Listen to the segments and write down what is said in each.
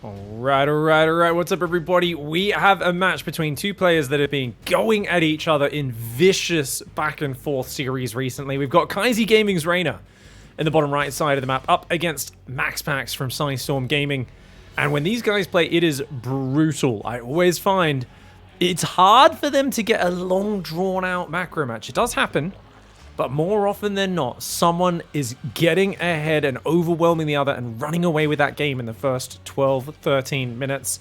All right. What's up, everybody? We have a match between two players that have been going at each other in vicious back and forth series recently. We've got Kaizy Gaming's Reynor in the bottom right side of the map up against MaxPax from Storm Gaming. And when these guys play, it is brutal. I always find it's hard for them to get a long, drawn-out macro match. It does happen, but more often than not, someone is getting ahead and overwhelming the other and running away with that game in the first 12, 13 minutes.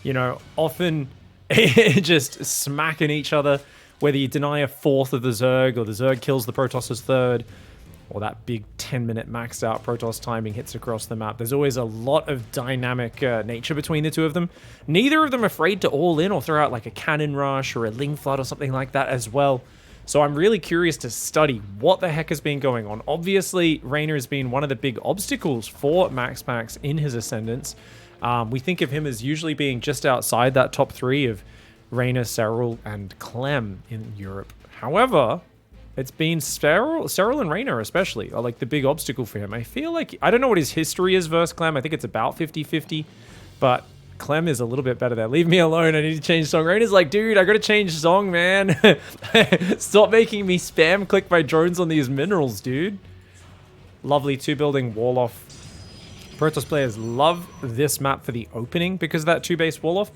You know, often just smacking each other, whether you deny a fourth of the Zerg or the Zerg kills the Protoss's third, or that big 10-minute maxed out Protoss timing hits across the map. There's always a lot of dynamic nature between the two of them. Neither of them are afraid to all in or throw out like a cannon rush or a Ling Flood or something like that as well. So I'm really curious to study what the heck has been going on. Obviously, Reynor has been one of the big obstacles for MaxPax in his ascendance. We think of him as usually being just outside that top three of Reynor, Serral, and Clem in Europe. However, it's been Serral and Reynor especially are like the big obstacle for him. I feel like, I don't know what his history is versus Clem. I think it's about 50-50, but Clem is a little bit better there. Leave me alone. I need to change song. Reynor's like, dude, I gotta change song, man. Stop making me spam click my drones on these minerals, dude. Lovely two-building wall-off. Protoss players love this map for the opening because of that two-base wall-off,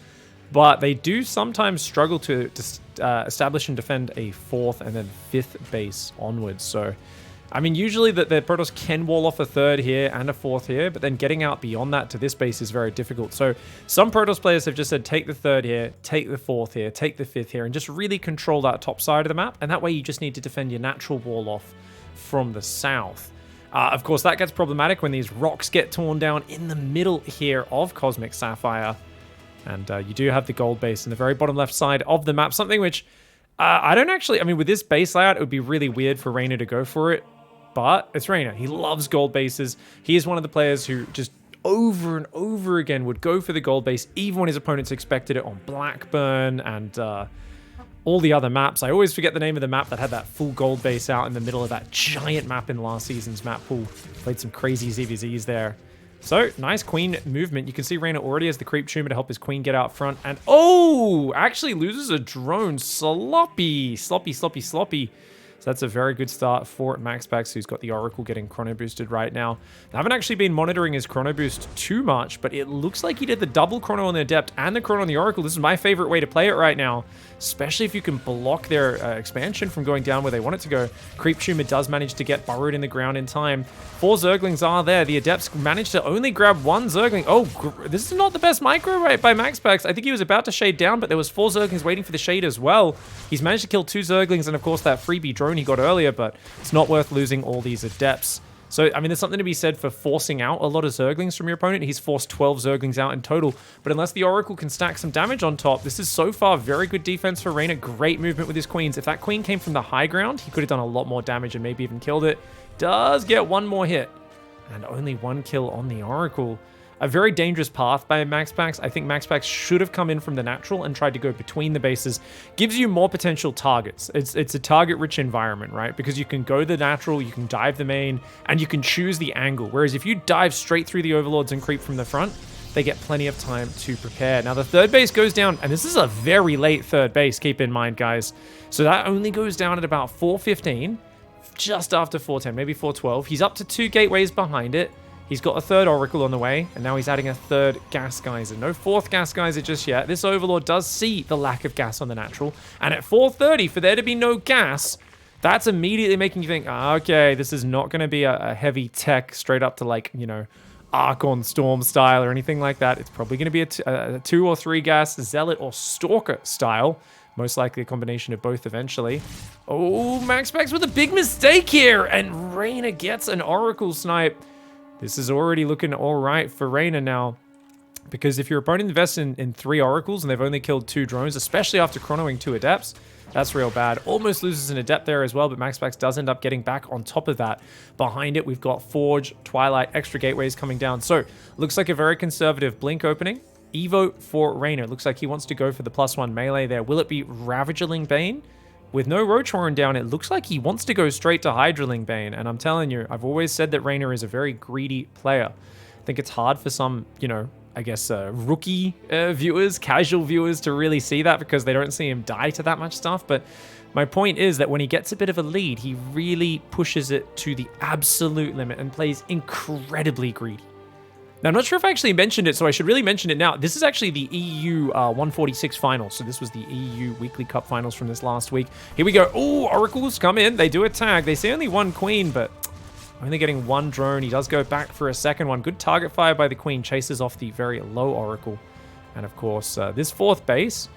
but they do sometimes struggle to establish and defend a fourth and then fifth base onwards. So, I mean, usually the Protoss can wall off a third here and a fourth here, but then getting out beyond that to this base is very difficult. So some Protoss players have just said, take the third here, take the fourth here, take the fifth here, and just really control that top side of the map. And that way you just need to defend your natural wall off from the south. Of course, that gets problematic when these rocks get torn down in the middle here of Cosmic Sapphire. And you do have the gold base in the very bottom left side of the map, something which I don't actually, I mean, with this base layout, it would be really weird for Reynor to go for it. But it's Reynor. He loves gold bases. He is one of the players who just over and over again would go for the gold base, even when his opponents expected it on Blackburn and all the other maps. I always forget the name of the map that had that full gold base out in the middle of that giant map in last season's map pool. Played some crazy ZvZs there. So, nice queen movement. You can see Reynor already has the creep tumor to help his queen get out front. And, oh, actually loses a drone. Sloppy. So that's a very good start for MaxPax, who's got the Oracle getting chrono boosted right now. I haven't actually been monitoring his chrono boost too much, but it looks like he did the double chrono on the Adept and the chrono on the Oracle. This is my favorite way to play it right now, especially if you can block their expansion from going down where they want it to go. Creep Tumor does manage to get burrowed in the ground in time. 4 Zerglings are there. The Adepts managed to only grab 1 Zergling. Oh, this is not the best micro rate by MaxPax. I think he was about to shade down, but there was 4 Zerglings waiting for the shade as well. He's managed to kill 2 Zerglings and, of course, that freebie drone he got earlier, but it's not worth losing all these Adepts. So, I mean, there's something to be said for forcing out a lot of Zerglings from your opponent. He's forced 12 Zerglings out in total, but unless the Oracle can stack some damage on top, this is so far very good defense for Reynor. Great movement with his queens. If that queen came from the high ground, he could have done a lot more damage and maybe even killed it. Does get 1 more hit, and only 1 kill on the Oracle. A very dangerous path by MaxPax. I think MaxPax should have come in from the natural and tried to go between the bases. Gives you more potential targets. It's a target-rich environment, right? Because you can go the natural, you can dive the main, and you can choose the angle. Whereas if you dive straight through the Overlords and creep from the front, they get plenty of time to prepare. Now, the third base goes down, and this is a very late third base, keep in mind, guys. So that only goes down at about 4:15, just after 4:10, maybe 4:12. He's up to 2 gateways behind it. He's got a third Oracle on the way, and now he's adding a third Gas Geyser. No 4th Gas Geyser just yet. This Overlord does see the lack of gas on the natural, and at 4:30, for there to be no gas, that's immediately making you think, okay, this is not going to be a heavy tech straight up to, like, you know, Archon Storm style or anything like that. It's probably going to be a 2 or 3 gas Zealot or Stalker style. Most likely a combination of both eventually. Oh, MaxPax with a big mistake here, and Reynor gets an Oracle snipe. This is already looking all right for Reynor now, because if your opponent invests in 3 Oracles and they've only killed 2 drones, especially after chronoing 2 Adepts, that's real bad. Almost loses an Adept there as well, but MaxPax does end up getting back on top of that. Behind it, we've got Forge, Twilight, extra gateways coming down. So, looks like a very conservative Blink opening. Evo for Reynor. Looks like he wants to go for the +1 melee there. Will it be Ravagerling Bane? With no Roach Horn down, it looks like he wants to go straight to Hydraling Bane. And I'm telling you, I've always said that Reynor is a very greedy player. I think it's hard for some, you know, I guess, rookie viewers, casual viewers to really see that because they don't see him die to that much stuff. But my point is that when he gets a bit of a lead, he really pushes it to the absolute limit and plays incredibly greedy. Now, I'm not sure if I actually mentioned it, so I should really mention it now. This is actually the EU 146 finals. So this was the EU Weekly Cup finals from this last week. Here we go. Oh, Oracles come in. They do a tag. They say only one queen, but only getting one drone. He does go back for a second one. Good target fire by the queen. Chases off the very low Oracle. And of course, this fourth base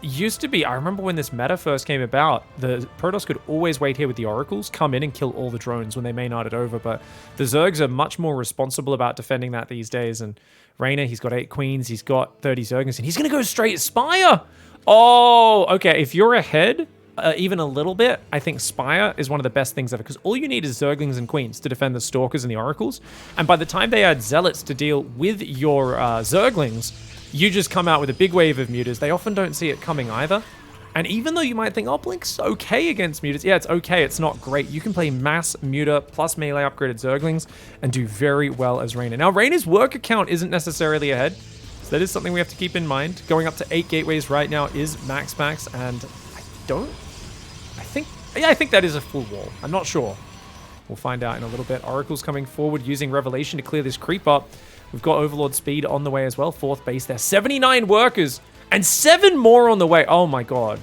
used to be, I remember when this meta first came about, the Protoss could always wait here with the Oracles, come in and kill all the drones when they mainarded over, but the Zergs are much more responsible about defending that these days, and Reynor, he's got 8 queens, he's got 30 Zerglings, and he's going to go straight Spire! Oh, okay, if you're ahead, even a little bit, I think Spire is one of the best things ever, because all you need is Zerglings and Queens to defend the Stalkers and the Oracles, and by the time they add Zealots to deal with your Zerglings, you just come out with a big wave of mutas. They often don't see it coming either. And even though you might think, oh, Blink's okay against mutas. Yeah, it's okay. It's not great. You can play mass muta plus melee upgraded Zerglings and do very well as Reynor. Now, Reynor's worker count isn't necessarily ahead. So that is something we have to keep in mind. Going up to 8 gateways right now is MaxPax. And I think that is a full wall. I'm not sure. We'll find out in a little bit. Oracle's coming forward using Revelation to clear this creep up. We've got Overlord Speed on the way as well. 4th base there. 79 workers and 7 more on the way. Oh my god.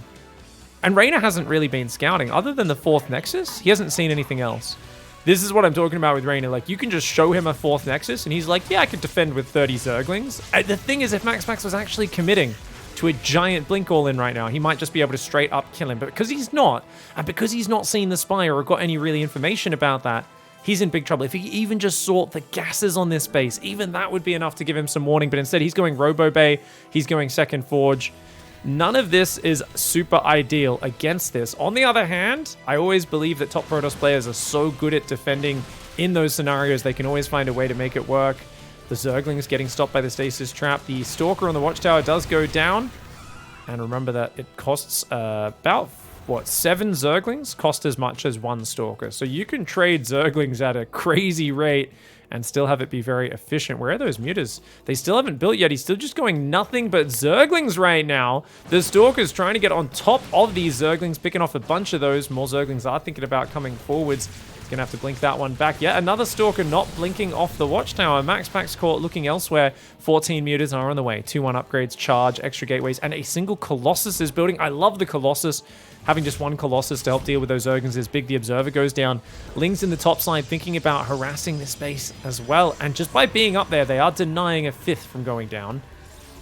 And Reynor hasn't really been scouting. Other than the 4th Nexus, he hasn't seen anything else. This is what I'm talking about with Reynor. Like, you can just show him a 4th Nexus and he's like, yeah, I could defend with 30 Zerglings. And the thing is, if MaxPax was actually committing to a giant Blink all-in right now, he might just be able to straight up kill him. But because he's not, and because he's not seen the Spire or got any really information about that, he's in big trouble. If he even just saw the gases on this base, even that would be enough to give him some warning. But instead, he's going Robo Bay. He's going Second Forge. None of this is super ideal against this. On the other hand, I always believe that top Protoss players are so good at defending in those scenarios. They can always find a way to make it work. The Zerglings getting stopped by the Stasis Trap. The Stalker on the Watchtower does go down. And remember that it costs about... what, 7 Zerglings cost as much as 1 Stalker. So you can trade Zerglings at a crazy rate and still have it be very efficient. Where are those mutas? They still haven't built yet. He's still just going nothing but Zerglings right now. The Stalker's trying to get on top of these Zerglings, picking off a bunch of those. More Zerglings are thinking about coming forwards. He's going to have to blink that one back. Yet another Stalker not blinking off the Watchtower. MaxPax caught looking elsewhere. 14 mutas are on the way. 2-1 upgrades, charge, extra gateways, and a single Colossus is building. I love the Colossus. Having just one Colossus to help deal with those Zerglings is big. The Observer goes down. Ling's in the top side thinking about harassing this base as well. And just by being up there, they are denying a 5th from going down.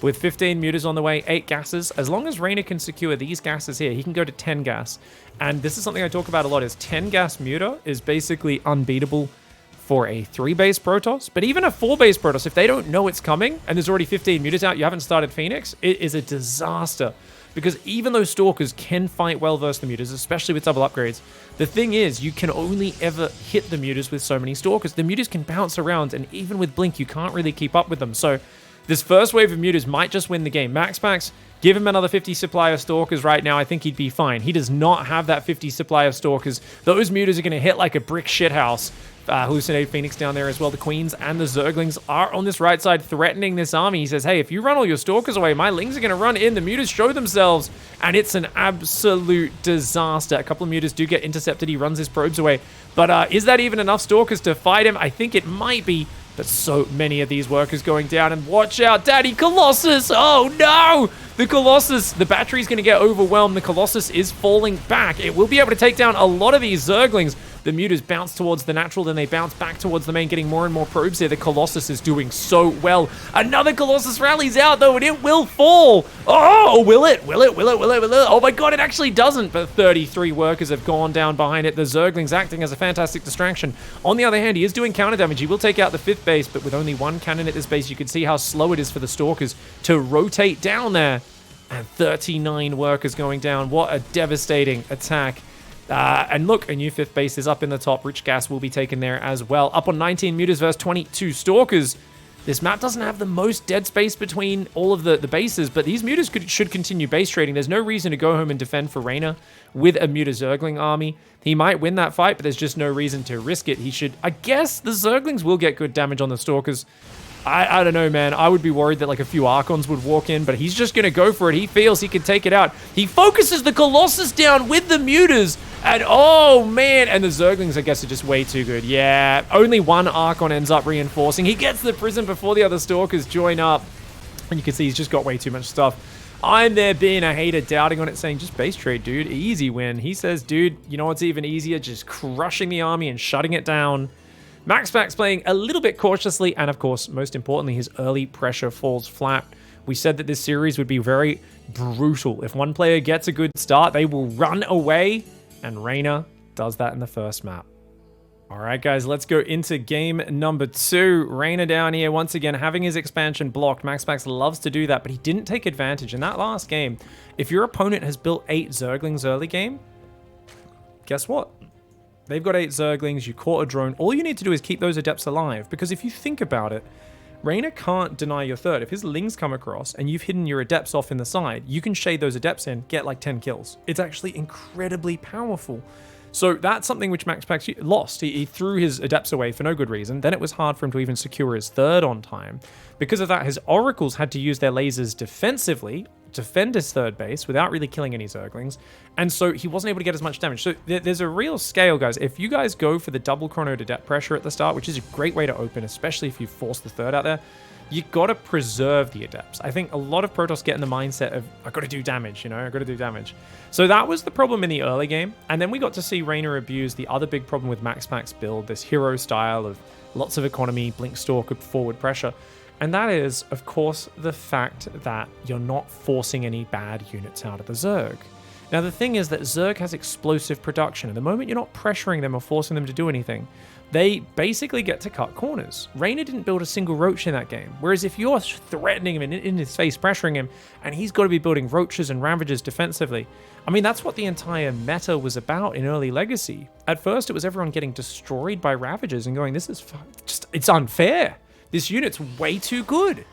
With 15 mutas on the way, 8 gases. As long as Reynor can secure these gases here, he can go to 10 gas. And this is something I talk about a lot, is 10 gas muta is basically unbeatable for a 3-base Protoss. But even a 4-base Protoss, if they don't know it's coming, and there's already 15 mutas out, you haven't started Phoenix, it is a disaster. Because even though Stalkers can fight well versus the mutas, especially with double upgrades, the thing is, you can only ever hit the mutas with so many Stalkers. The mutas can bounce around, and even with Blink, you can't really keep up with them. So this first wave of mutas might just win the game. MaxPax, give him another 50 supply of Stalkers right now. I think he'd be fine. He does not have that 50 supply of Stalkers. Those mutas are going to hit like a brick shithouse. Hallucinate Phoenix down there as well. The Queens and the Zerglings are on this right side threatening this army. He says, hey, if you run all your Stalkers away, my Lings are going to run in. The mutas show themselves, and it's an absolute disaster. A couple of mutas do get intercepted. He runs his probes away. But is that even enough Stalkers to fight him? I think it might be. But so many of these workers going down. And watch out, Daddy Colossus. Oh, no. The Colossus, the battery's going to get overwhelmed. The Colossus is falling back. It will be able to take down a lot of these Zerglings. The mutas bounce towards the natural, then they bounce back towards the main, getting more and more probes here. The Colossus is doing so well. Another Colossus rallies out, though, and it will fall. Oh, will it? Will it? Will it? Will it? Will it? Oh, my God, it actually doesn't. But 33 workers have gone down behind it. The Zerglings acting as a fantastic distraction. On the other hand, he is doing counter damage. He will take out the 5th base, but with only 1 cannon at this base, you can see how slow it is for the Stalkers to rotate down there. And 39 workers going down. What a devastating attack. And look, a new 5th base is up in the top. Rich gas will be taken there as well. Up on 19 mutas versus 22 Stalkers. This map doesn't have the most dead space between all of the bases, but these mutas should continue base trading. There's no reason to go home and defend for Reynor with a muta Zergling army. He might win that fight, but there's just no reason to risk it. He should... I guess the Zerglings will get good damage on the Stalkers. I don't know, man. I would be worried that like a few Archons would walk in, but he's just going to go for it. He feels he can take it out. He focuses the Colossus down with the Mutas. And oh, man. And the Zerglings, I guess, are just way too good. Yeah, only one Archon ends up reinforcing. He gets the prison before the other Stalkers join up. And you can see he's just got way too much stuff. I'm there being a hater, doubting on it, saying, just base trade, dude. Easy win. He says, dude, you know what's even easier? Just crushing the army and shutting it down. MaxPax playing a little bit cautiously, and of course, most importantly, his early pressure falls flat. We said that this series would be very brutal. If one player gets a good start, they will run away, and Reynor does that in the first map. All right, guys, let's go into game number 2. Reynor down here, once again, having his expansion blocked. MaxPax loves to do that, but he didn't take advantage. In that last game, if your opponent has built 8 Zerglings early game, guess what? They've got 8 Zerglings, you caught a drone. All you need to do is keep those Adepts alive, because if you think about it, Reynor can't deny your third. If his Lings come across and you've hidden your Adepts off in the side, you can shade those Adepts in, get like 10 kills. It's actually incredibly powerful. So that's something which MaxPax lost. He threw his Adepts away for no good reason. Then it was hard for him to even secure his third on time. Because of that, his Oracles had to use their lasers defensively, defend his third base without really killing any Zerglings. And so he wasn't able to get as much damage. So there's a real scale, guys. If you guys go for the double chrono to Adept pressure at the start, which is a great way to open, especially if you force the third out there, you got to preserve the Adepts. I think a lot of Protoss get in the mindset of, I got to do damage, you know, I got to do damage. So that was the problem in the early game. And then we got to see Reynor abuse the other big problem with MaxPax build, this hero style of lots of economy, blink stalk, forward pressure. And that is, of course, the fact that you're not forcing any bad units out of the Zerg. Now, the thing is that Zerg has explosive production, and the moment you're not pressuring them or forcing them to do anything, they basically get to cut corners. Reynor didn't build a single roach in that game, whereas if you're threatening him and in his face, pressuring him, and he's got to be building roaches and ravagers defensively, I mean, that's what the entire meta was about in early Legacy. At first, it was everyone getting destroyed by ravagers and going, this is just, it's unfair. This unit's way too good.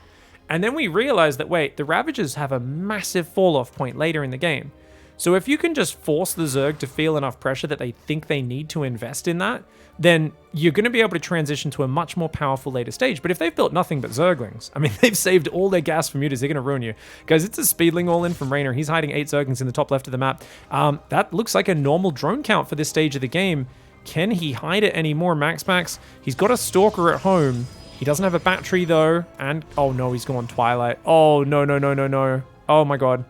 And then we realized that, wait, the ravagers have a massive fall-off point later in the game. So if you can just force the Zerg to feel enough pressure that they think they need to invest in that, then you're going to be able to transition to a much more powerful later stage. But if they've built nothing but Zerglings, I mean, they've saved all their gas from mutas, they're going to ruin you. Guys, it's a Speedling all-in from Reynor. He's hiding 8 Zerglings in the top left of the map. That looks like a normal drone count for this stage of the game. Can he hide it anymore? MaxPax, he's got a Stalker at home. He doesn't have a battery, though. And, oh, no, he's gone Twilight. Oh, no, no, no, no, no. Oh, my God.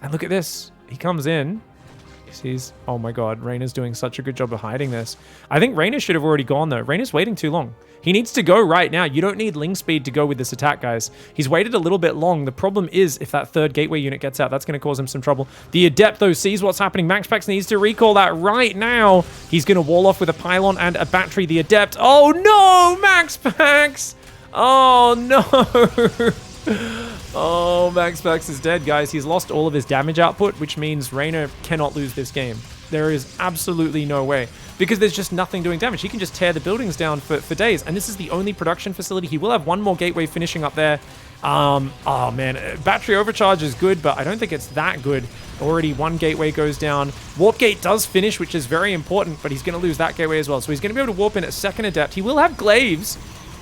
And look at this. He comes in. Sees, oh my God, Reynor's doing such a good job of hiding this. I think Reynor should have already gone though. Reynor's waiting too long. He needs to go right now. You don't need Ling speed to go with this attack, guys. He's waited a little bit long. The problem is if that third gateway unit gets out, that's going to cause him some trouble. The Adept though sees what's happening. MaxPax needs to recall that right now. He's going to wall off with a pylon and a battery. The Adept, oh no, MaxPax! Oh no! Oh, MaxPax is dead, guys. He's lost all of his damage output, which means Reynor cannot lose this game. There is absolutely no way. Because there's just nothing doing damage. He can just tear the buildings down for days. And this is the only production facility. He will have one more gateway finishing up there. Oh, man. Battery overcharge is good, but I don't think it's that good. Already one gateway goes down. Warp gate does finish, which is very important, but he's going to lose that gateway as well. So he's going to be able to warp in a second Adept. He will have Glaives.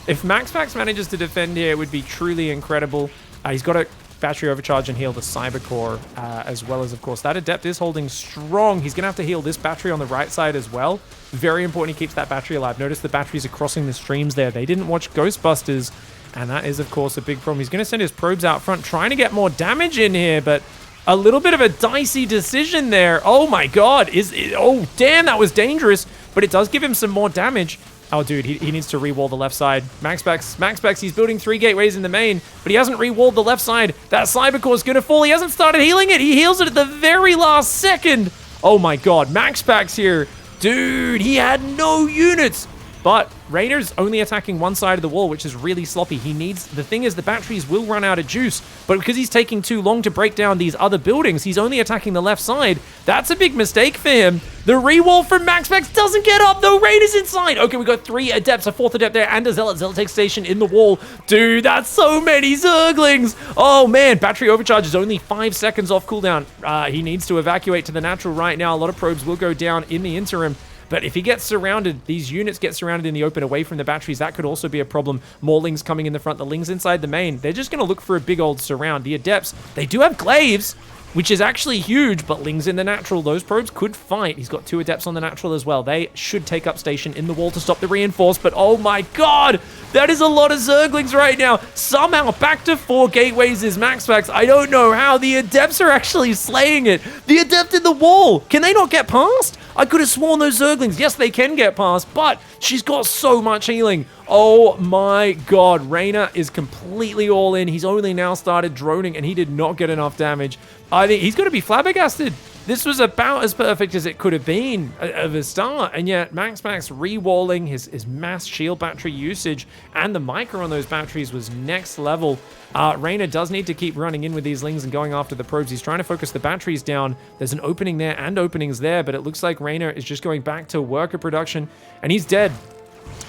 If MaxPax manages to defend here, it would be truly incredible. He's got a battery overcharge and heal the Cyber Core, as well as, of course, that Adept is holding strong. He's going to have to heal this battery on the right side as well. Very important he keeps that battery alive. Notice the batteries are crossing the streams there. They didn't watch Ghostbusters, and that is, of course, a big problem. He's going to send his probes out front, trying to get more damage in here, but a little bit of a dicey decision there. Oh, my God. Oh, damn, that was dangerous, but it does give him some more damage. Oh, dude, he needs to re-wall the left side. MaxPax, he's building 3 gateways in the main, but he hasn't re-walled the left side. That Cyber Core is going to fall. He hasn't started healing it. He heals it at the very last second. Oh, my God. MaxPax here. Dude, he had no units. But Reynor's only attacking one side of the wall, which is really sloppy. He needs... The thing is, the batteries will run out of juice, but because he's taking too long to break down these other buildings, he's only attacking the left side. That's a big mistake for him. The re-wall from MaxPax doesn't get up, though. Reynor's inside. Okay, we got 3 Adepts, a 4th Adept there, and a Zealot. Zealot takes station in the wall. Dude, that's so many Zerglings. Oh, man. Battery overcharge is only 5 seconds off cooldown. He needs to evacuate to the natural right now. A lot of probes will go down in the interim. But if he gets surrounded, these units get surrounded in the open away from the batteries, that could also be a problem. More Lings coming in the front, the Lings inside the main. They're just going to look for a big old surround. The Adepts, they do have glaives, which is actually huge, but Lings in the natural. Those probes could fight. He's got 2 Adepts on the natural as well. They should take up station in the wall to stop the reinforce, but oh my god, that is a lot of Zerglings right now. Somehow back to 4 gateways is MaxPax. I don't know how. The Adepts are actually slaying it. The Adept in the wall. Can they not get past? I could have sworn those Zerglings, yes, they can get past, but she's got so much healing. Oh my god, Reynor is completely all in. He's only now started droning, and he did not get enough damage. I think he's going to be flabbergasted. This was about as perfect as it could have been of a start, and yet MaxPax re-walling, his mass shield battery usage, and the micro on those batteries was next level. Reynor does need to keep running in with these Lings and going after the probes. He's trying to focus the batteries down. There's an opening there and openings there, but it looks like Reynor is just going back to worker production, and he's dead.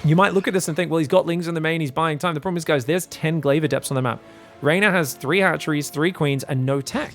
You might look at this and think, well, he's got Lings in the main, he's buying time. The problem is, guys, there's 10 glaive Adepts on the map. Reynor has 3 hatcheries, 3 queens, and no tech.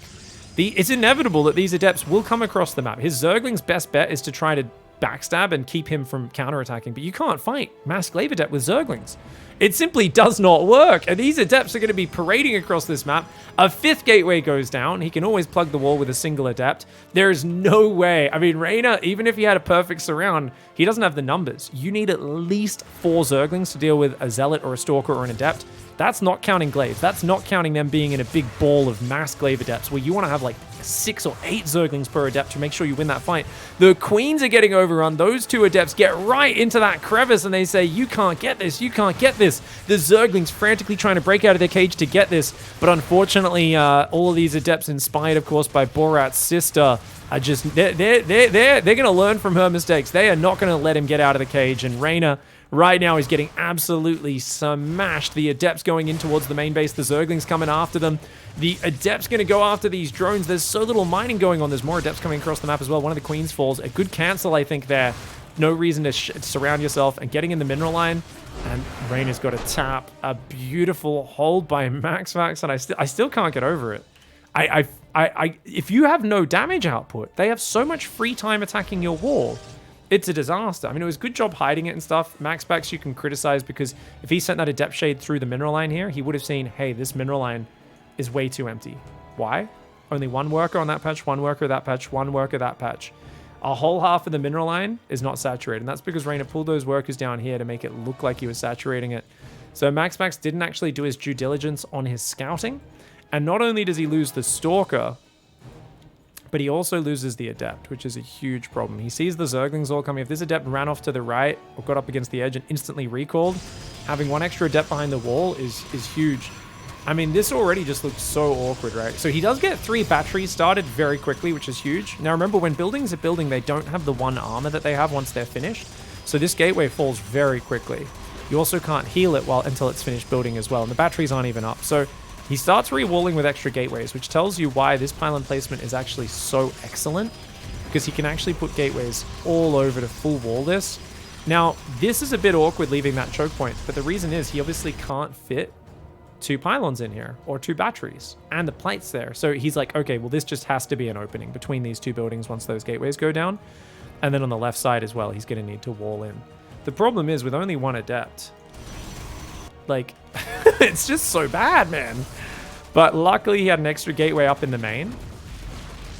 It's inevitable that these Adepts will come across the map. His Zergling's best bet is to try to backstab and keep him from counterattacking, but you can't fight Mass Glaive Adept with Zerglings. It simply does not work, and these Adepts are going to be parading across this map. A 5th gateway goes down. He can always plug the wall with a single Adept. There is no way. I mean, Reynor, even if he had a perfect surround, he doesn't have the numbers. You need at least 4 Zerglings to deal with a Zealot or a Stalker or an Adept. That's not counting Glaives. That's not counting them being in a big ball of mass Glaive Adepts where you want to have like 6 or 8 Zerglings per Adept to make sure you win that fight. The Queens are getting overrun. Those 2 Adepts get right into that crevice and they say, you can't get this, you can't get this. The Zerglings frantically trying to break out of their cage to get this, but unfortunately, all of these Adepts, inspired of course by Borat's sister, are just, they're going to learn from her mistakes. They are not going to let him get out of the cage, and Reynor right now is getting absolutely smashed. The Adepts going in towards the main base. The Zerglings coming after them. The Adepts going to go after these drones. There's so little mining going on. There's more Adepts coming across the map as well. One of the Queens falls. A good cancel, I think, there. No reason to surround yourself. And getting in the mineral line. And Reynor's got a tap. A beautiful hold by MaxPax. And I still can't get over it. If you have no damage output, they have so much free time attacking your wall. It's a disaster. I mean, it was a good job hiding it and stuff. MaxPax you can criticize because if he sent that Adept Shade through the mineral line here, he would have seen, hey, this mineral line is way too empty. Why? Only 1 worker on that patch, 1 worker that patch, 1 worker that patch. A whole half of the mineral line is not saturated, and that's because Reynor pulled those workers down here to make it look like he was saturating it. So MaxPax didn't actually do his due diligence on his scouting, and not only does he lose the Stalker, but he also loses the Adept, which is a huge problem. He sees the Zerglings all coming. If this Adept ran off to the right or got up against the edge and instantly recalled, having 1 extra Adept behind the wall is huge. I mean, this already just looks so awkward, right? So he does get 3 batteries started very quickly, which is huge. Now remember, when buildings are building, they don't have the 1 armor that they have once they're finished. So this gateway falls very quickly. You also can't heal it until it's finished building as well, and the batteries aren't even up. So he starts re-walling with extra gateways, which tells you why this pylon placement is actually so excellent, because he can actually put gateways all over to full wall this. Now, this is a bit awkward leaving that choke point, but the reason is he obviously can't fit 2 pylons in here, or 2 batteries, and the plates there. So he's like, okay, well, this just has to be an opening between these 2 buildings once those gateways go down. And then on the left side as well, he's going to need to wall in. The problem is, with only 1 Adept, like, it's just so bad, man. But luckily, he had an extra gateway up in the main.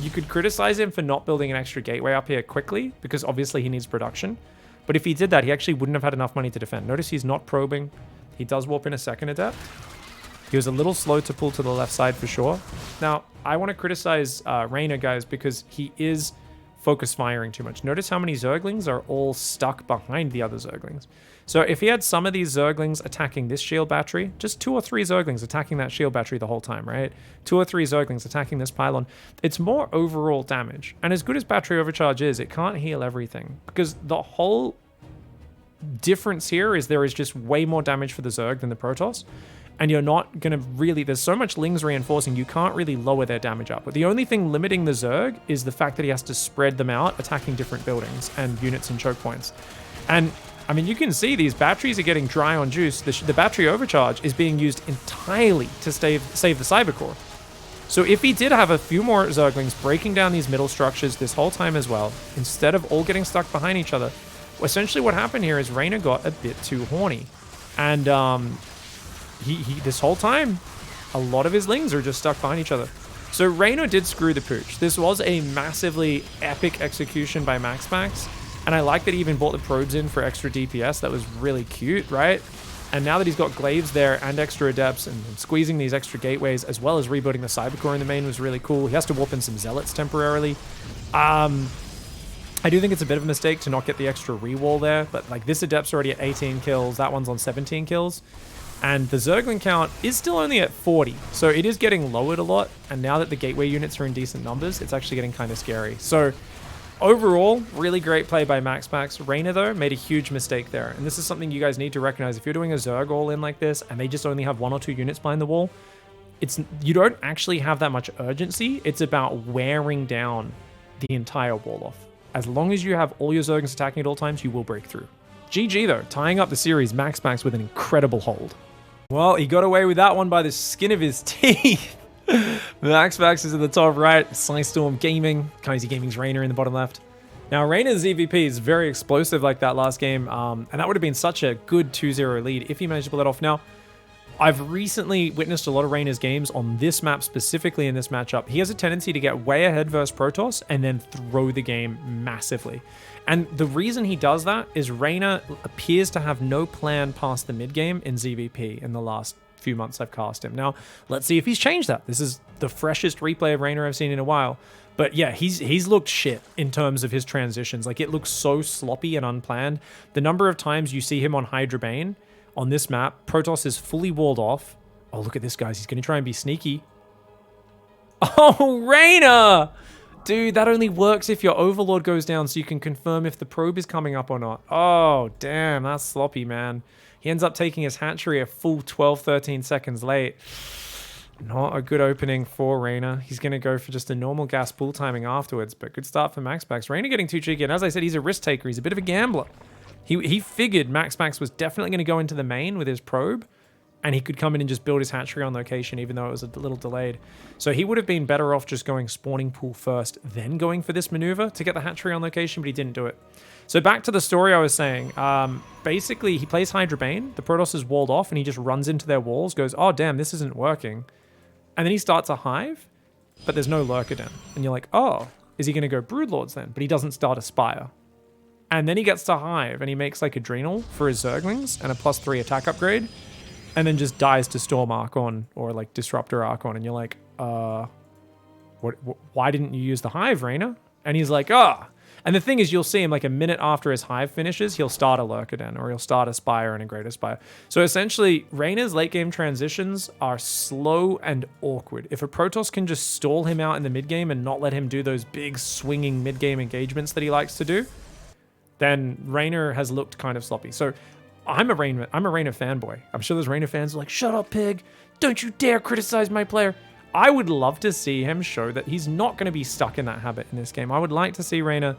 You could criticize him for not building an extra gateway up here quickly, because obviously he needs production. But if he did that, he actually wouldn't have had enough money to defend. Notice he's not probing. He does warp in a second Adept. He was a little slow to pull to the left side for sure. Now, I want to criticize Reynor, guys, because he is focus firing too much. Notice how many Zerglings are all stuck behind the other Zerglings. So if he had some of these Zerglings attacking this shield battery, just 2 or 3 Zerglings attacking that shield battery the whole time, right? 2 or 3 Zerglings attacking this pylon, it's more overall damage. And as good as battery overcharge is, it can't heal everything, because the whole difference here is there is just way more damage for the Zerg than the Protoss. And you're not going to really... There's so much Lings reinforcing, you can't really lower their damage up. But the only thing limiting the Zerg is the fact that he has to spread them out, attacking different buildings and units and choke points. And, I mean, you can see these batteries are getting dry on juice. The battery overcharge is being used entirely to save the Cybercore. So if he did have a few more Zerglings breaking down these middle structures this whole time as well, instead of all getting stuck behind each other, essentially what happened here is Reynor got a bit too horny. And this whole time, a lot of his lings are just stuck behind each other. So Reynor did screw the pooch. This was a massively epic execution by MaxPax. And I like that he even brought the probes in for extra DPS. That was really cute, right? And now that he's got glaives there and extra adepts and squeezing these extra gateways, as well as rebooting the cybercore in the main, was really cool. He has to warp in some zealots temporarily. I do think it's a bit of a mistake to not get the extra rewall there, but like this adept's already at 18 kills, that one's on 17 kills. And the Zergling count is still only at 40, so it is getting lowered a lot. And now that the gateway units are in decent numbers, it's actually getting kind of scary. So overall, really great play by MaxPax. Reynor, though, made a huge mistake there. And this is something you guys need to recognize. If you're doing a Zerg all-in like this, and they just only have 1 or 2 units behind the wall, you don't actually have that much urgency. It's about wearing down the entire wall off. As long as you have all your Zerglings attacking at all times, you will break through. GG, though, tying up the series, MaxPax with an incredible hold. Well, he got away with that one by the skin of his teeth. MaxPax is in the top right, Psystorm Gaming, Kaiser Gaming's Reynor in the bottom left. Now, Reynor's ZvP is very explosive like that last game, and that would have been such a good 2-0 lead if he managed to pull it off. Now, I've recently witnessed a lot of Reynor's games on this map, specifically in this matchup. He has a tendency to get way ahead versus Protoss and then throw the game massively. And the reason he does that is Reynor appears to have no plan past the mid game in ZvP in the last few months I've cast him. Now, let's see if he's changed that. This is the freshest replay of Reynor I've seen in a while. But yeah, he's looked shit in terms of his transitions. Like, it looks so sloppy and unplanned. The number of times you see him on Hydra Bane on this map, Protoss is fully walled off. Oh, look at this, guys. He's going to try and be sneaky. Oh, Reynor! Dude, that only works if your Overlord goes down so you can confirm if the probe is coming up or not. Oh, damn, that's sloppy, man. He ends up taking his hatchery a full 12, 13 seconds late. Not a good opening for Reynor. He's going to go for just a normal gas pool timing afterwards, but good start for MaxPax. Reynor getting too cheeky, and as I said, he's a risk taker. He's a bit of a gambler. He figured MaxPax was definitely going to go into the main with his probe, and he could come in and just build his hatchery on location, even though it was a little delayed. So he would have been better off just going spawning pool first, then going for this maneuver to get the hatchery on location, but he didn't do it. So back to the story I was saying. Basically, he plays Hydra Bane, the Protoss is walled off, and he just runs into their walls, goes, oh, damn, this isn't working. And then he starts a hive, but there's no lurker den. And you're like, oh, is he going to go Broodlords then? But he doesn't start a Spire. And then he gets to hive, and he makes like Adrenal for his Zerglings and a +3 attack upgrade, and then just dies to Storm Archon or like Disruptor Archon. And you're like, why didn't you use the hive, Reynor? And he's like, ah. And the thing is, you'll see him like a minute after his hive finishes, he'll start a Lurker Den, or he'll start a Spire and a Greater Spire. So essentially, Reynor's late game transitions are slow and awkward. If a Protoss can just stall him out in the mid game and not let him do those big swinging mid game engagements that he likes to do, then Reynor has looked kind of sloppy. So I'm a Reynor fanboy. I'm sure there's Reynor fans who are like, shut up, pig. Don't you dare criticize my player. I would love to see him show that he's not going to be stuck in that habit in this game. I would like to see Reynor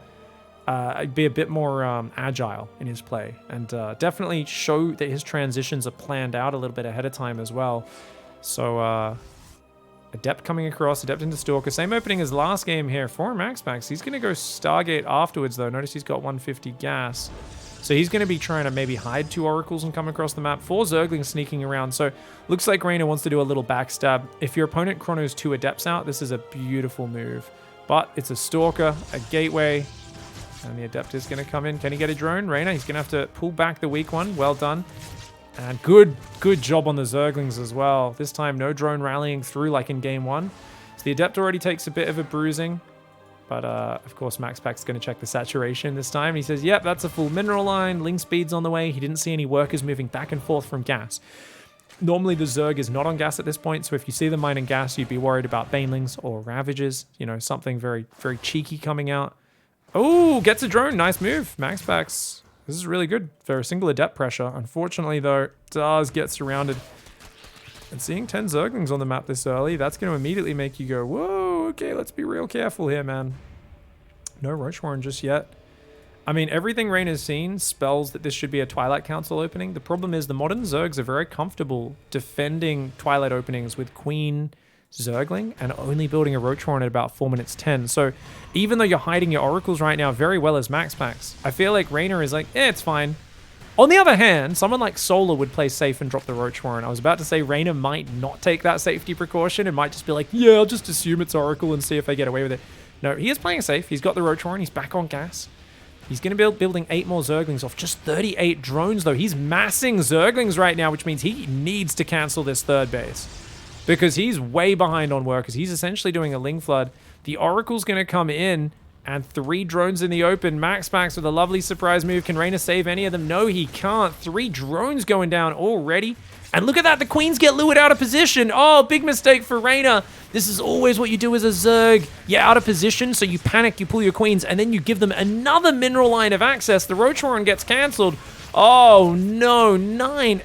be a bit more agile in his play, and definitely show that his transitions are planned out a little bit ahead of time as well. So Adept coming across, Adept into Stalker. Same opening as last game here for MaxPax. He's going to go Stargate afterwards, though. Notice he's got 150 gas. So he's going to be trying to maybe hide 2 Oracles and come across the map. 4 Zerglings sneaking around. So looks like Reynor wants to do a little backstab. If your opponent chronos 2 Adepts out, this is a beautiful move. But it's a Stalker, a Gateway, and the Adept is going to come in. Can he get a drone? Reynor, he's going to have to pull back the weak one. Well done. And good job on the Zerglings as well. This time, no drone rallying through like in game 1. So the Adept already takes a bit of a bruising. But, of course, MaxPax is going to check the saturation this time. He says, yep, that's a full mineral line. Ling speed's on the way. He didn't see any workers moving back and forth from gas. Normally, the Zerg is not on gas at this point. So if you see them mining gas, you'd be worried about Banelings or Ravagers. You know, something very, very cheeky coming out. Oh, gets a drone. Nice move. MaxPax. This is really good for a single Adept pressure. Unfortunately, though, does get surrounded. And seeing 10 Zerglings on the map this early, that's going to immediately make you go, whoa, okay, let's be real careful here, man. No Roach Warren just yet. I mean, everything Reynor's seen spells that this should be a Twilight Council opening. The problem is the modern Zergs are very comfortable defending Twilight openings with Queen, Zergling and only building a Roachron at about 4 minutes 10. So even though you're hiding your oracles right now very well as MaxPax, I feel like Reynor is like, it's fine. On the other hand, someone like Solar would play safe and drop the Roachron. I was about to say Reynor might not take that safety precaution and might just be like, yeah, I'll just assume it's Oracle and see if I get away with it. No, he is playing safe. He's got the Roachron. He's back on gas. He's going to be building 8 more Zerglings off just 38 drones, though. He's massing Zerglings right now, which means he needs to cancel this third base because he's way behind on workers. He's essentially doing a Ling Flood. The Oracle's going to come in and 3 drones in the open. MaxPax with a lovely surprise move. Can Reynor save any of them? No, he can't. 3 drones going down already. And look at that. The Queens get lured out of position. Oh, big mistake for Reynor. This is always what you do as a Zerg. You're out of position, so you panic, you pull your Queens, and then you give them another mineral line of access. The Roachron gets cancelled. Oh, no.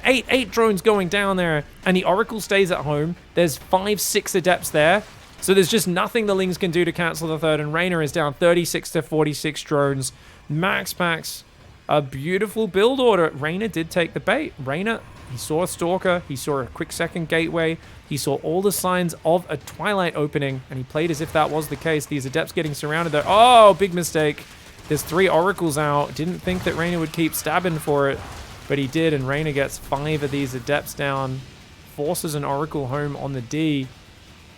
8 drones going down there. And the Oracle stays at home. There's 5, 6 Adepts there. So there's just nothing the Lings can do to cancel the third, and Reynor is down 36 to 46 drones. MaxPax, a beautiful build order. Reynor did take the bait. Reynor, he saw a Stalker, he saw a quick second gateway, he saw all the signs of a Twilight opening, and he played as if that was the case. These Adepts getting surrounded there. Oh, big mistake. There's 3 Oracles out. Didn't think that Reynor would keep stabbing for it, but he did, and Reynor gets 5 of these Adepts down, forces an Oracle home on the D.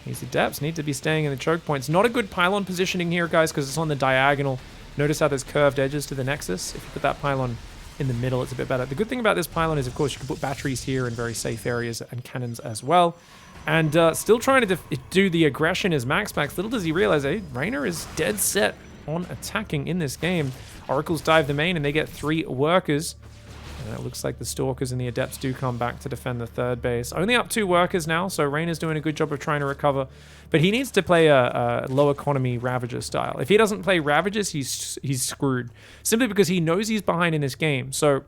These Adepts need to be staying in the choke points. Not a good pylon positioning here, guys, because it's on the diagonal. Notice how there's curved edges to the Nexus. If you put that pylon in the middle, it's a bit better. The good thing about this pylon is, of course, you can put batteries here in very safe areas and cannons as well. And still trying to do the aggression is MaxPax. Little does he realize, hey, Reynor is dead set on attacking in this game. Oracles dive the main, and they get 3 workers. And it looks like the Stalkers and the Adepts do come back to defend the third base. Only up 2 workers now, so Reynor's doing a good job of trying to recover. But he needs to play a low economy Ravager style. If he doesn't play Ravagers, he's screwed. Simply because he knows he's behind in this game. So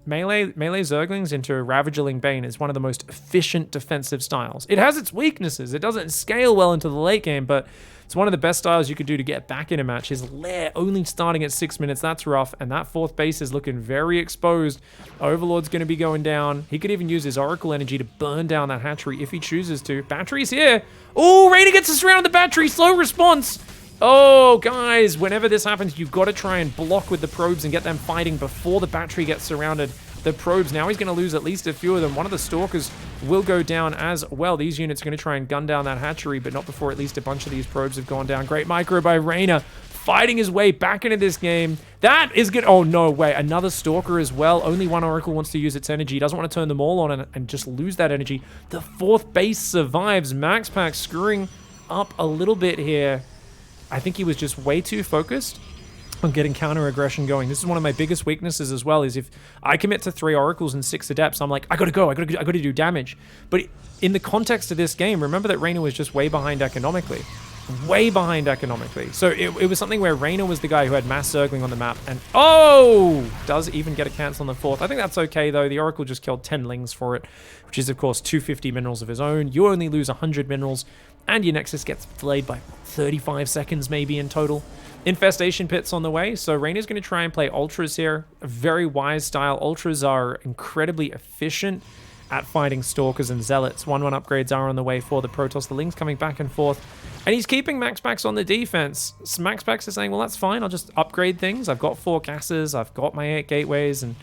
melee Zerglings into Ravagerling Bane is one of the most efficient defensive styles. It has its weaknesses. It doesn't scale well into the late game, but it's one of the best styles you could do to get back in a match. His lair only starting at 6 minutes. That's rough. And that 4th base is looking very exposed. Overlord's going to be going down. He could even use his Oracle energy to burn down that hatchery if he chooses to. Battery's here. Oh, Reynor gets us around the battery. Slow response. Oh, guys, whenever this happens, you've got to try and block with the probes and get them fighting before the battery gets surrounded. The probes, now he's going to lose at least a few of them. One of the Stalkers will go down as well. These units are going to try and gun down that hatchery, but not before at least a bunch of these probes have gone down. Great micro by Reynor, fighting his way back into this game. That is good. Oh, no way. Another Stalker as well. Only one Oracle wants to use its energy. He doesn't want to turn them all on and just lose that energy. The 4th base survives. MaxPax screwing up a little bit here. I think he was just way too focused on getting counter aggression going. This is one of my biggest weaknesses as well, is if I commit to 3 Oracles and 6 Adepts, I'm like, I gotta go, I gotta do damage. But in the context of this game, remember that Reynor was just way behind economically. Way behind economically. So it was something where Reynor was the guy who had mass Zergling on the map, and oh, does even get a cancel on the 4th. I think that's okay though. The Oracle just killed 10 Lings for it, which is of course 250 minerals of his own. You only lose 100 minerals, and your Nexus gets delayed by 35 seconds maybe in total. Infestation Pit's on the way, so Reynor's going to try and play Ultras here. A very wise style. Ultras are incredibly efficient at fighting Stalkers and Zealots. 1/1 upgrades are on the way for the Protoss. The Ling's coming back and forth, and he's keeping MaxPax on the defense. So MaxPax is saying, well, that's fine. I'll just upgrade things. I've got 4 gases. I've got my 8 gateways, and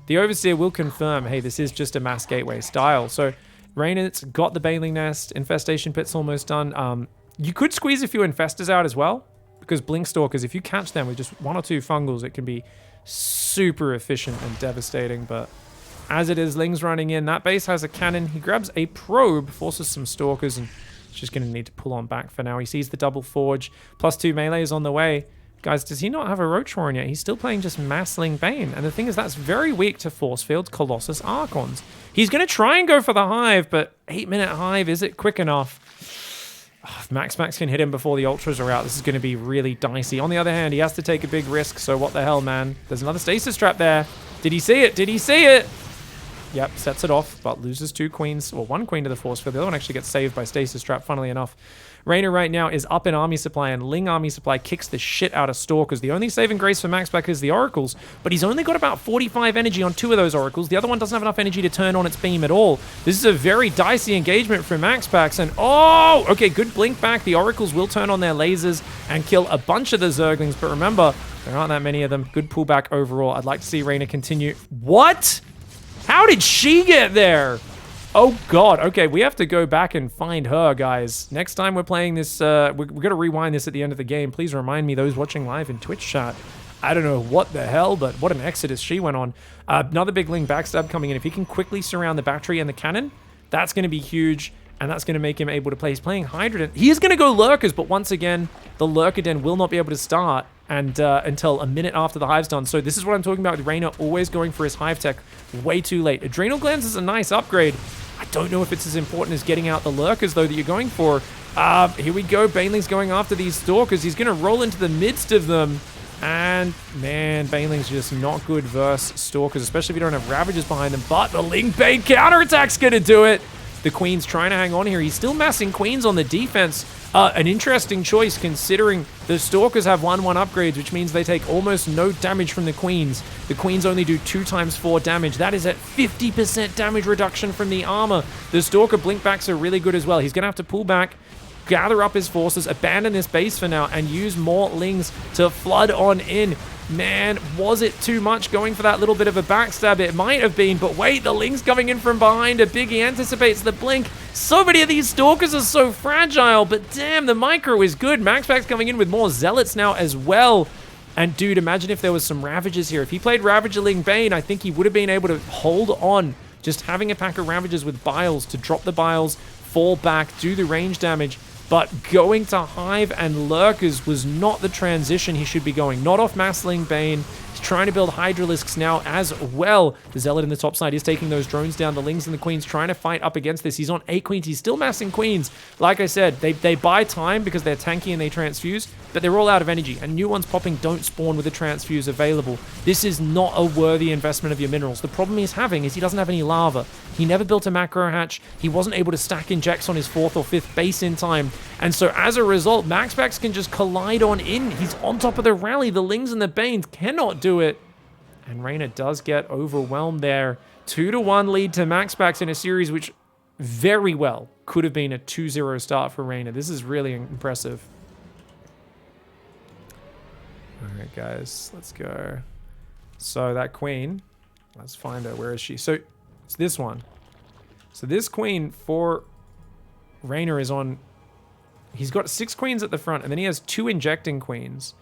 the Overseer will confirm, hey, this is just a mass gateway style. So Reynor's got the Baneling Nest. Infestation Pit's almost done. You could squeeze a few Infestors out as well, because Blink Stalkers, if you catch them with just 1 or 2 fungals, it can be super efficient and devastating. But as it is, Ling's running in. That base has a cannon. He grabs a probe, forces some Stalkers, and it's just going to need to pull on back for now. He sees the double forge. +2 melee is on the way. Guys, does he not have a Roachron yet? He's still playing just Massling Bane. And the thing is, that's very weak to Force Field Colossus Archons. He's going to try and go for the Hive, but 8-minute Hive, is it quick enough? Oh, if MaxPax can hit him before the Ultras are out, this is going to be really dicey. On the other hand, he has to take a big risk, so what the hell, man? There's another Stasis Trap there. Did he see it? Did he see it? Yep, sets it off, but loses 2 queens, or 1 queen to the force field. The other one actually gets saved by Stasis Trap, funnily enough. Reynor right now is up in army supply, and Ling army supply kicks the shit out of Stalkers. The only saving grace for MaxPax is the Oracles, but he's only got about 45 energy on 2 of those Oracles. The other one doesn't have enough energy to turn on its beam at all. This is a very dicey engagement for MaxPax, and oh, okay, good blink back. The Oracles will turn on their lasers and kill a bunch of the Zerglings, but remember, there aren't that many of them. Good pullback overall. I'd like to see Reynor continue. What? How did she get there? Oh god, okay, we have to go back and find her, guys. Next time we're playing this, we're gonna rewind this at the end of the game. Please remind me, those watching live in Twitch chat. I don't know what the hell, but what an exodus she went on. Another big Ling backstab coming in. If he can quickly surround the battery and the cannon, that's gonna be huge, and that's gonna make him able to play. He's playing Hydra Den. He is gonna go Lurkers, but once again, the Lurker Den will not be able to start and until a minute after the hive's done. So this is what I'm talking about with Reynor always going for his hive tech way too late. Adrenal Glands is a nice upgrade. I don't know if it's as important as getting out the Lurkers, though, that you're going for. Here we go. Baneling's going after these Stalkers. He's going to roll into the midst of them. And, man, Baneling's just not good versus Stalkers, especially if you don't have Ravagers behind them. But the Ling Bane counterattack's going to do it. The Queen's trying to hang on here. He's still massing Queens on the defense. An interesting choice considering the Stalkers have 1/1 upgrades, which means they take almost no damage from the Queens. The Queens only do 2 times 4 damage. That is at 50% damage reduction from the armor. The Stalker blinkbacks are really good as well. He's going to have to pull back, gather up his forces, abandon this base for now, and use more Lings to flood on in. Man, was it too much going for that little bit of a backstab? It might have been, but wait, the Ling's coming in from behind. A Biggie anticipates the blink. So many of these Stalkers are so fragile, but damn, the micro is good. MaxPax coming in with more Zealots now as well. And dude, imagine if there was some Ravagers here. If he played Ravager Ling Bane, I think he would have been able to hold on. Just having a pack of Ravagers with Biles to drop the Biles, fall back, do the range damage. But going to Hive and Lurkers was not the transition he should be going. Not off Massling Bane. He's trying to build Hydralisks now as well. The Zealot in the top side is taking those drones down. The Lings and the Queens trying to fight up against this. He's on 8 Queens. He's still massing Queens. Like I said, they buy time because they're tanky and they transfuse, but they're all out of energy. And new ones popping don't spawn with a transfuse available. This is not a worthy investment of your minerals. The problem he's having is he doesn't have any lava. He never built a macro hatch. He wasn't able to stack injects on his 4th or 5th base in time. And so as a result, MaxPax can just collide on in. He's on top of the rally. The Lings and the Banes cannot do it. And Reynor does get overwhelmed there. 2-1 lead to MaxPax in a series which very well could have been a 2-0 start for Reynor. This is really impressive. All right, guys, let's go. So that Queen, let's find her. Where is she? So it's this one. So this Queen for Reynor is on... He's got 6 Queens at the front, and then he has 2 injecting Queens.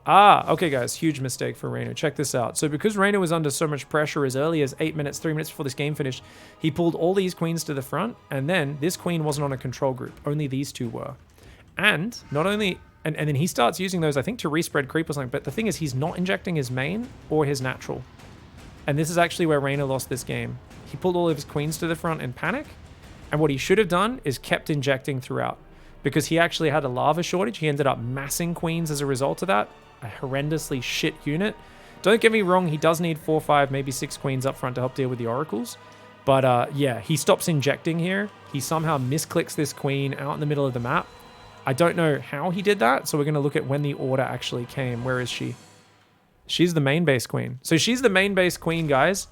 Okay, guys, huge mistake for Reynor. Check this out. So because Reynor was under so much pressure as early as 8 minutes, 3 minutes before this game finished, he pulled all these Queens to the front, and then this Queen wasn't on a control group. Only these 2 were. And not only... And then he starts using those, I think, to respread creep or something, but the thing is, he's not injecting his main or his natural. And this is actually where Reynor lost this game. He pulled all of his Queens to the front in panic, and what he should have done is kept injecting throughout. Because he actually had a lava shortage, he ended up massing Queens as a result of that. A horrendously shit unit. Don't get me wrong, he does need 4, 5, maybe 6 Queens up front to help deal with the Oracles. But yeah, he stops injecting here. He somehow misclicks this Queen out in the middle of the map. I don't know how he did that, so we're going to look at when the order actually came. Where is she? She's the main base Queen. So she's the main base Queen, guys.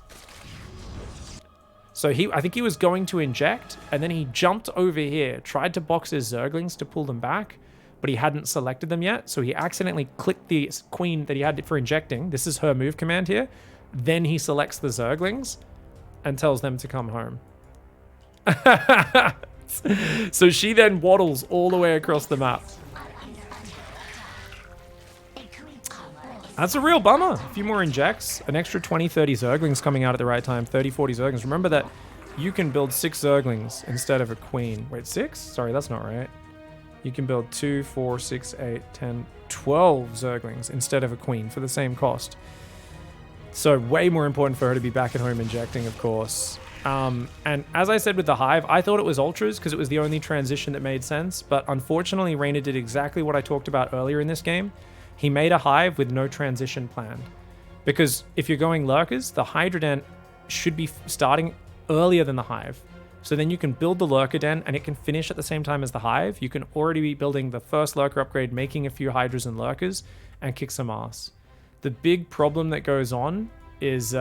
So I think he was going to inject, and then he jumped over here, tried to box his Zerglings to pull them back, but he hadn't selected them yet, so he accidentally clicked the Queen that he had for injecting. This is her move command here. Then he selects the Zerglings and tells them to come home. So she then waddles all the way across the map. That's a real bummer. A few more injects, an extra 20, 30 Zerglings coming out at the right time, 30, 40 Zerglings. Remember that you can build 6 Zerglings instead of a Queen. Wait, 6? Sorry, that's not right. You can build 2, 4, 6, 8, 10, 12 Zerglings instead of a Queen for the same cost. So way more important for her to be back at home injecting, of course. And as I said with the Hive, I thought it was Ultras because it was the only transition that made sense. But unfortunately, Reynor did exactly what I talked about earlier in this game. He made a Hive with no transition planned. Because if you're going Lurkers, the Hydra Den should be starting earlier than the hive. So then you can build the lurker den and it can finish at the same time as the hive. You can already be building the first lurker upgrade, making a few hydras and lurkers, and kick some ass. The big problem that goes on is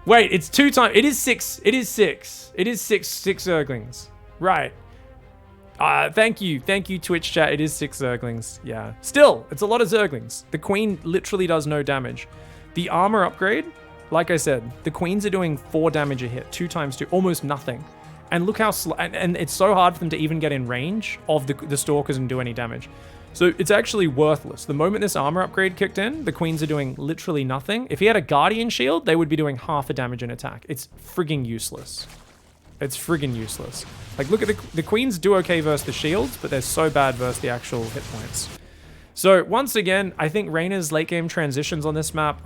wait, it's 2 times. It is 6. It is 6. It is 6 Zerglings. Right. Thank you, Twitch chat. It is 6 Zerglings. Yeah. Still, it's a lot of Zerglings. The queen literally does no damage. The armor upgrade, like I said, the queens are doing 4 damage a hit, 2 times 2, almost nothing. And look how slow, and it's so hard for them to even get in range of the stalkers and do any damage. So it's actually worthless. The moment this armor upgrade kicked in, the queens are doing literally nothing. If he had a guardian shield, they would be doing half a damage in attack. It's frigging useless. It's friggin' useless. Like, look at the queens do okay versus the shields, but they're so bad versus the actual hit points. So once again, I think Reynor's late game transitions on this map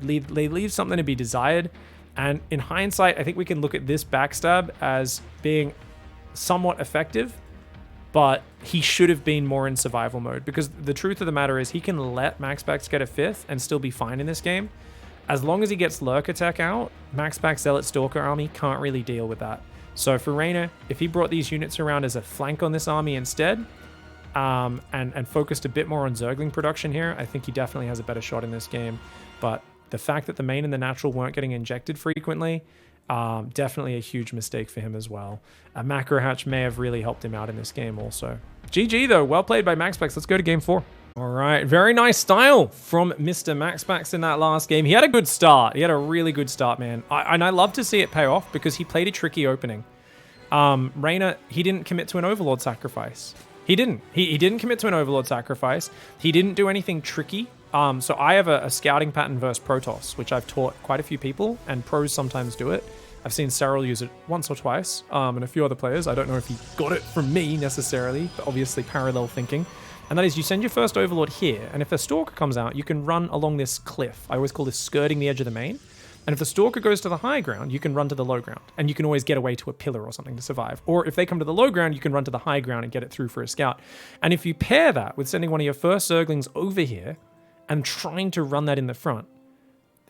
they leave something to be desired. And in hindsight, I think we can look at this backstab as being somewhat effective, but he should have been more in survival mode, because the truth of the matter is he can let MaxPax get a 5th and still be fine in this game. As long as he gets Lurker Tech out, MaxPax Zealot Stalker army can't really deal with that. So for Reynor, if he brought these units around as a flank on this army instead, and focused a bit more on Zergling production here, I think he definitely has a better shot in this game. But the fact that the main and the natural weren't getting injected frequently, definitely a huge mistake for him as well. A macro hatch may have really helped him out in this game also. GG though, well played by MaxPax. Let's go to game 4. All right, very nice style from Mr. MaxPax in that last game. He had a good start. He had a really good start, man. And I love to see it pay off because he played a tricky opening. Reynor, he didn't commit to an Overlord sacrifice. He didn't. He didn't commit to an Overlord sacrifice. He didn't do anything tricky. So I have a scouting pattern versus Protoss, which I've taught quite a few people, and pros sometimes do it. I've seen Cyril use it once or twice, and a few other players. I don't know if he got it from me necessarily, but obviously parallel thinking. And that is, you send your first Overlord here, and if a Stalker comes out, you can run along this cliff. I always call this skirting the edge of the main. And if the Stalker goes to the high ground, you can run to the low ground. And you can always get away to a pillar or something to survive. Or if they come to the low ground, you can run to the high ground and get it through for a scout. And if you pair that with sending one of your first Zerglings over here and trying to run that in the front,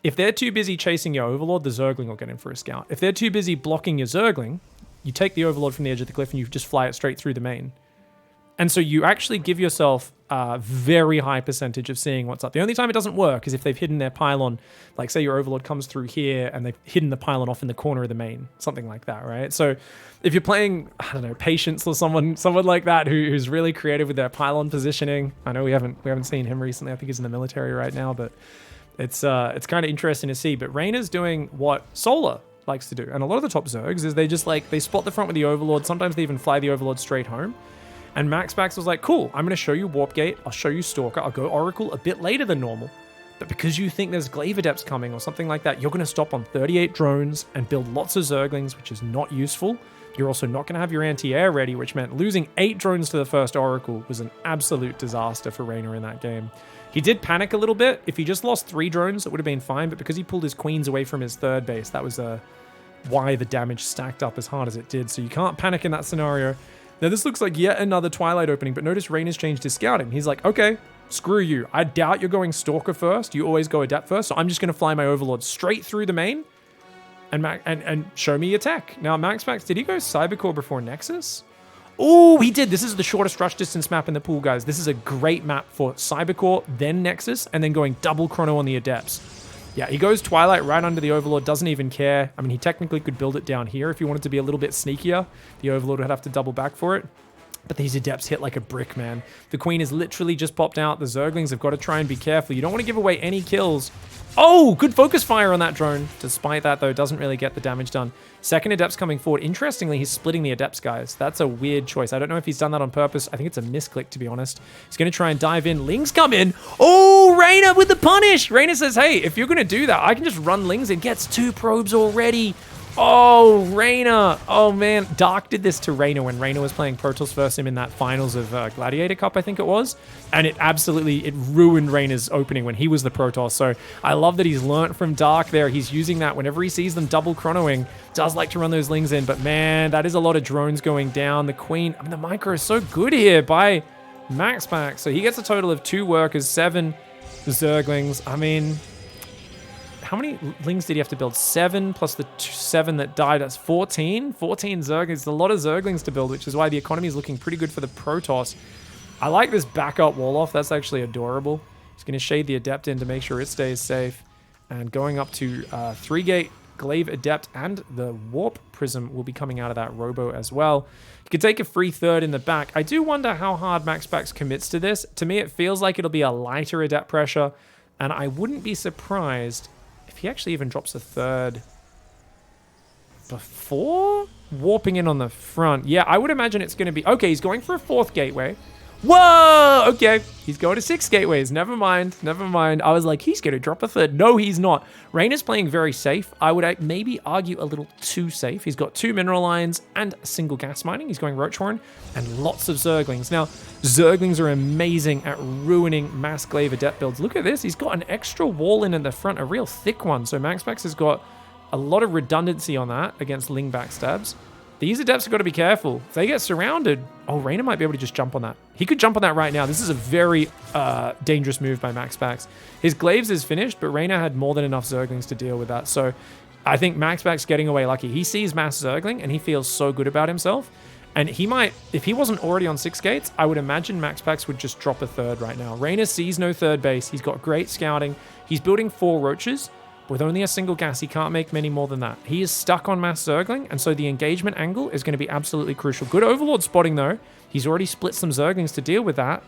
if they're too busy chasing your Overlord, the Zergling will get in for a scout. If they're too busy blocking your Zergling, you take the Overlord from the edge of the cliff and you just fly it straight through the main. And so you actually give yourself a very high percentage of seeing what's up. The only time it doesn't work is if they've hidden their pylon, like say your Overlord comes through here and they've hidden the pylon off in the corner of the main, something like that, right? So if you're playing, I don't know, Patience or someone like that who's really creative with their pylon positioning. I know we haven't seen him recently. I think he's in the military right now, but it's kind of interesting to see. But Reynor's doing what Solar likes to do, and a lot of the top Zergs is they spot the front with the Overlord. Sometimes they even fly the Overlord straight home. And MaxPax was like, cool, I'm going to show you Warp Gate, I'll show you Stalker, I'll go Oracle a bit later than normal. But because you think there's Glaive Adepts coming or something like that, you're going to stop on 38 drones and build lots of Zerglings, which is not useful. You're also not going to have your anti-air ready, which meant losing 8 drones to the first Oracle was an absolute disaster for Reynor in that game. He did panic a little bit. If he just lost 3 drones, it would have been fine. But because he pulled his queens away from his third base, that was why the damage stacked up as hard as it did. So you can't panic in that scenario. Now, this looks like yet another Twilight opening, but notice Reynor's changed his scouting. He's like, okay, screw you. I doubt you're going Stalker first. You always go Adept first, so I'm just going to fly my Overlord straight through the main and show me your tech. Now, MaxPax, did he go Cybercore before Nexus? Oh, he did. This is the shortest rush distance map in the pool, guys. This is a great map for Cybercore, then Nexus, and then going double chrono on the Adepts. Yeah, he goes Twilight right under the Overlord, doesn't even care. I mean, he technically could build it down here if he wanted to be a little bit sneakier. The Overlord would have to double back for it. But these Adepts hit like a brick, man. The Queen has literally just popped out. The Zerglings have got to try and be careful. You don't want to give away any kills. Oh, good focus fire on that drone. Despite that, though, doesn't really get the damage done. Second Adept's coming forward. Interestingly, he's splitting the Adepts, guys. That's a weird choice. I don't know if he's done that on purpose. I think it's a misclick, to be honest. He's going to try and dive in. Lings come in. Oh, Reynor with the punish. Reynor says, hey, if you're going to do that, I can just run Lings in. Gets 2 probes already. Oh, Reynor. Oh, man. Dark did this to Reynor when Reynor was playing Protoss versus him in that finals of Gladiator Cup, I think it was. And it ruined Reynor's opening when he was the Protoss. So I love that he's learnt from Dark there. He's using that whenever he sees them double chronoing. Does like to run those Lings in. But, man, that is a lot of drones going down. The Queen, I mean, the micro is so good here by MaxPax. So he gets a total of 2 workers, 7 Zerglings. I mean, how many Lings did he have to build? 7 plus the 7 that died. That's 14. 14 Zerglings. It's a lot of Zerglings to build, which is why the economy is looking pretty good for the Protoss. I like this backup wall off. That's actually adorable. He's going to shade the Adept in to make sure it stays safe. And going up to 3-gate Glaive Adept, and the Warp Prism will be coming out of that Robo as well. You could take a free third in the back. I do wonder how hard MaxPax commits to this. To me, it feels like it'll be a lighter Adept pressure, and I wouldn't be surprised if he actually even drops a third before warping in on the front. Yeah, I would imagine it's going to be... Okay, he's going for a 4th gateway. Whoa! Okay, he's going to 6 gateways. Never mind, never mind. I was like, he's going to drop a third. No, he's not. Reynor's playing very safe. I would maybe argue a little too safe. He's got 2 mineral lines and a single gas mining. He's going Roachhorn and lots of Zerglings. Now, Zerglings are amazing at ruining mass Glaive Adept builds. Look at this. He's got an extra wall in the front, a real thick one. So MaxPax has got a lot of redundancy on that against Ling backstabs. These Adepts have got to be careful. If they get surrounded... Oh, Reynor might be able to just jump on that. He could jump on that right now. This is a very dangerous move by MaxPax. His Glaives is finished, but Reynor had more than enough Zerglings to deal with that. So I think MaxPax getting away lucky. He sees mass Zergling, and he feels so good about himself. And he might... If he wasn't already on 6 gates, I would imagine MaxPax would just drop a third right now. Reynor sees no third base. He's got great scouting. He's building 4 Roaches. With only a single gas, he can't make many more than that. He is stuck on mass Zergling, and so the engagement angle is going to be absolutely crucial. Good Overlord spotting, though. He's already split some Zerglings to deal with that.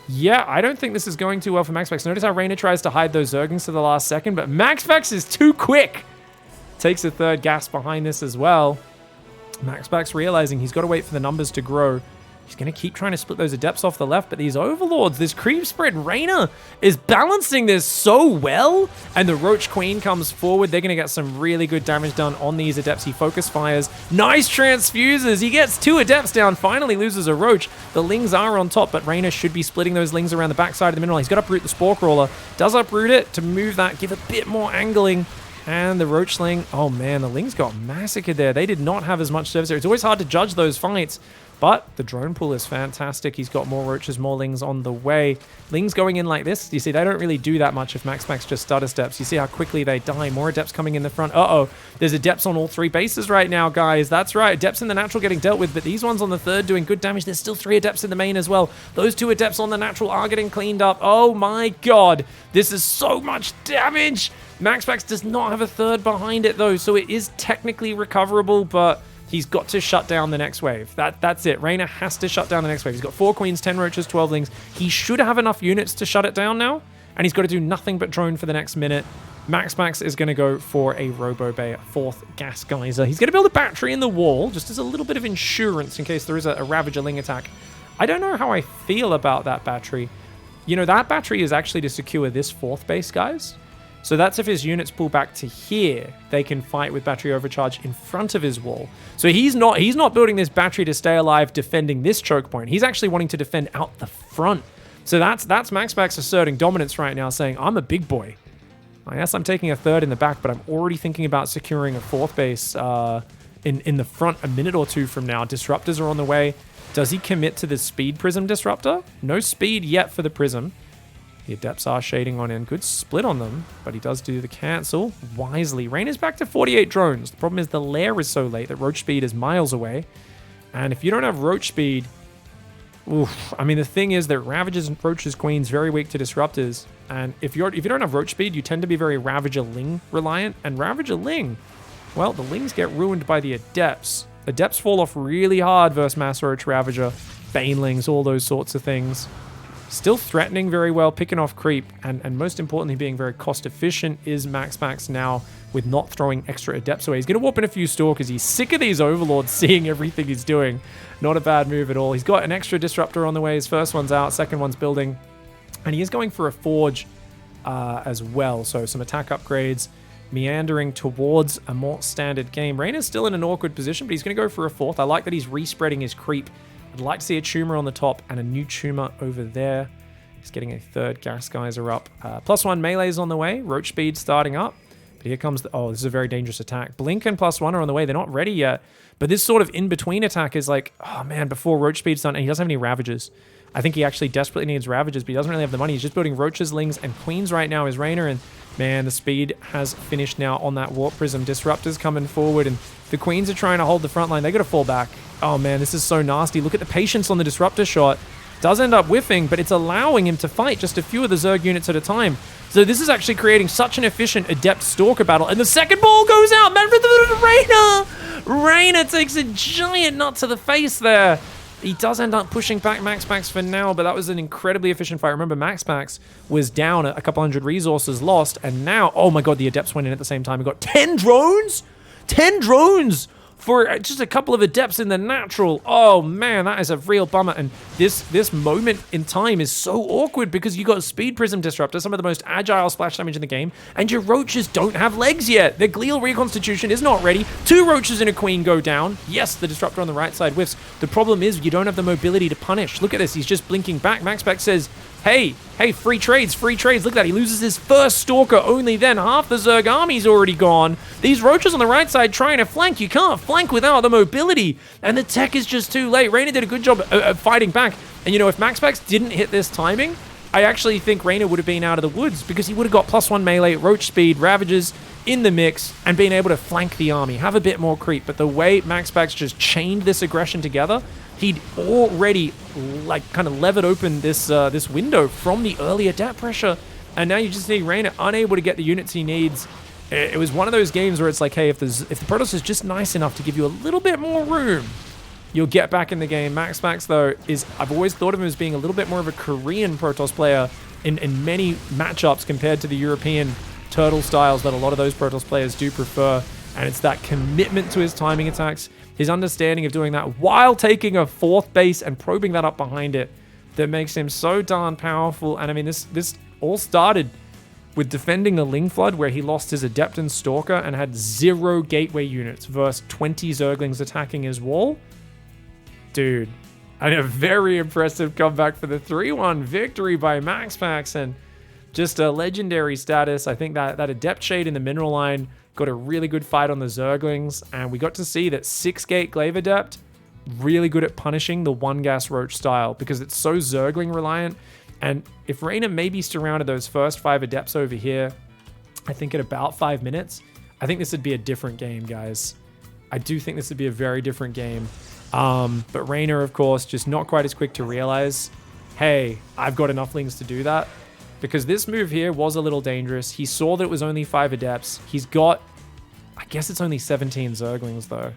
Yeah, I don't think this is going too well for MaxPax. Notice how Reynor tries to hide those Zerglings to the last second, but MaxPax is too quick. Takes a third gas behind this as well. MaxPax realizing he's got to wait for the numbers to grow. He's going to keep trying to split those Adepts off the left, but these Overlords, this creep spread, Reynor is balancing this so well. And the Roach Queen comes forward. They're going to get some really good damage done on these Adepts. He focus fires. Nice transfuses. He gets 2 Adepts down, finally loses a Roach. The Lings are on top, but Reynor should be splitting those Lings around the backside of the mineral. He's got to uproot the Spore Crawler. Does uproot it to move that, give a bit more angling. And the Roach Sling, oh man, the Lings got massacred there. They did not have as much service there. It's always hard to judge those fights. But the drone pool is fantastic. He's got more Roaches, more Lings on the way. Lings going in like this. You see, they don't really do that much if MaxPax just stutter steps. You see how quickly they die. More Adepts coming in the front. Uh-oh. There's Adepts on all 3 bases right now, guys. That's right. Adepts in the natural getting dealt with, but these ones on the third doing good damage. There's still 3 Adepts in the main as well. Those 2 Adepts on the natural are getting cleaned up. Oh my god. This is so much damage. MaxPax does not have a third behind it, though, so it is technically recoverable, but... He's got to shut down the next wave. That's it. Reynor has to shut down the next wave. He's got 4 Queens, 10 Roaches, 12 Lings. He should have enough units to shut it down now. And he's got to do nothing but drone for the next minute. MaxPax is going to go for a Robo Bay 4th Gas Geyser. He's going to build a battery in the wall, just as a little bit of insurance in case there is a Ravager Ling attack. I don't know how I feel about that battery. You know, that battery is actually to secure this 4th base, guys. So that's if his units pull back to here, they can fight with battery overcharge in front of his wall. So he's not building this battery to stay alive defending this choke point. He's actually wanting to defend out the front. So that's MaxPax asserting dominance right now, saying, I'm a big boy. I guess I'm taking a third in the back, but I'm already thinking about securing a 4th base in the front a minute or 2 from now. Disruptors are on the way. Does he commit to the speed Prism Disruptor? No speed yet for the Prism. The Adepts are shading on in. Good split on them, but he does do the cancel wisely. Reynor's back to 48 drones. The problem is the lair is so late that Roach speed is miles away. And if you don't have Roach speed, oof. I mean, the thing is that Ravagers, Roaches, Queens very weak to Disruptors. And if you don't have Roach speed, you tend to be very Ravager Ling reliant. And Ravager Ling, well, the Lings get ruined by the Adepts. Adepts fall off really hard versus Mass Roach Ravager, Banelings, all those sorts of things. Still threatening very well, picking off creep, and most importantly being very cost efficient is MaxPax now with not throwing extra Adepts away. He's going to warp in a few Stalkers. He's sick of these Overlords seeing everything he's doing. Not a bad move at all. He's got an extra Disruptor on the way. His first one's out, second one's building. And he is going for a Forge as well. So some attack upgrades, meandering towards a more standard game. Reynor's still in an awkward position, but he's going to go for a 4th. I like that he's respreading his creep. I'd like to see a Tumor on the top and a new Tumor over there. He's getting a 3rd Gas Geyser up. +1 melee's on the way. Roach speed starting up. But here comes the... Oh, this is a very dangerous attack. Blink and +1 are on the way. They're not ready yet. But this sort of in-between attack is like, oh man, before Roach speed's done, and he doesn't have any Ravagers. I think he actually desperately needs Ravagers, but he doesn't really have the money. He's just building Roaches, Lings, and Queens right now is Reynor, and Man, the speed has finished now on that Warp Prism. Disruptor's coming forward, and the Queens are trying to hold the front line. They got to fall back. Oh, man, this is so nasty. Look at the patience on the Disruptor shot. Does end up whiffing, but it's allowing him to fight just a few of the Zerg units at a time. So this is actually creating such an efficient Adept Stalker battle. And the second ball goes out. Man, Reynor! Reynor takes a giant nut to the face there. He does end up pushing back MaxPax for now, but that was an incredibly efficient fight. Remember, MaxPax was down a couple hundred resources lost, and now, oh my god, the Adepts went in at the same time. We got 10 drones? 10 drones! For just a couple of Adepts in the natural. Oh man, that is a real bummer. And this moment in time is so awkward because you got Speed Prism Disruptor, some of the most agile splash damage in the game, and your Roaches don't have legs yet. Their Glial Reconstitution is not ready. 2 Roaches and a Queen go down. Yes, the Disruptor on the right side whiffs. The problem is you don't have the mobility to punish. Look at this, he's just blinking back. MaxPax says, hey, free trades, free trades. Look at that, he loses his first Stalker. Only then half the Zerg army's already gone. These Roaches on the right side trying to flank. You can't flank without the mobility. And the tech is just too late. Reynor did a good job of fighting back. And you know, if MaxPax didn't hit this timing, I actually think Reynor would have been out of the woods because he would have got +1 melee, Roach speed, Ravages in the mix, and being able to flank the army, have a bit more creep. But the way MaxPax just chained this aggression together, he'd already like kind of levered open this this window from the early Adept pressure, and now you just see Reynor unable to get the units he needs. It was one of those games where it's like, hey, if the Protoss is just nice enough to give you a little bit more room, you'll get back in the game. MaxPax, though, I've always thought of him as being a little bit more of a Korean Protoss player in many matchups compared to the European turtle styles that a lot of those Protoss players do prefer. And it's that commitment to his timing attacks, his understanding of doing that while taking a 4th base and probing that up behind it, that makes him so darn powerful. And I mean, this all started with defending the Ling Flood, where he lost his Adept and Stalker and had 0 gateway units versus 20 Zerglings attacking his wall. Dude, and a very impressive comeback for the 3-1 victory by MaxPax, and just a legendary status. I think that Adept Shade in the mineral line got a really good fight on the Zerglings, and we got to see that 6-gate Glaive Adept really good at punishing the 1-gas Roach style because it's so Zergling reliant. And if Reynor maybe surrounded those first 5 Adepts over here, I think at about 5 minutes, I think this would be a different game, guys. I do think this would be a very different game. But Reynor, of course, just not quite as quick to realize, hey, I've got enough Lings to do that. Because this move here was a little dangerous. He saw that it was only 5 Adepts. He's got, I guess it's only 17 Zerglings, though.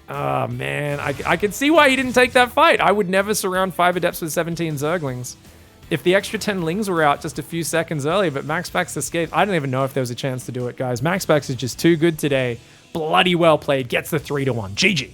Oh, man. I can see why he didn't take that fight. I would never surround 5 Adepts with 17 Zerglings. If the extra 10 Lings were out just a few seconds earlier, but MaxPax escaped, I don't even know if there was a chance to do it, guys. MaxPax is just too good today. Bloody well played. Gets the 3-1. GG.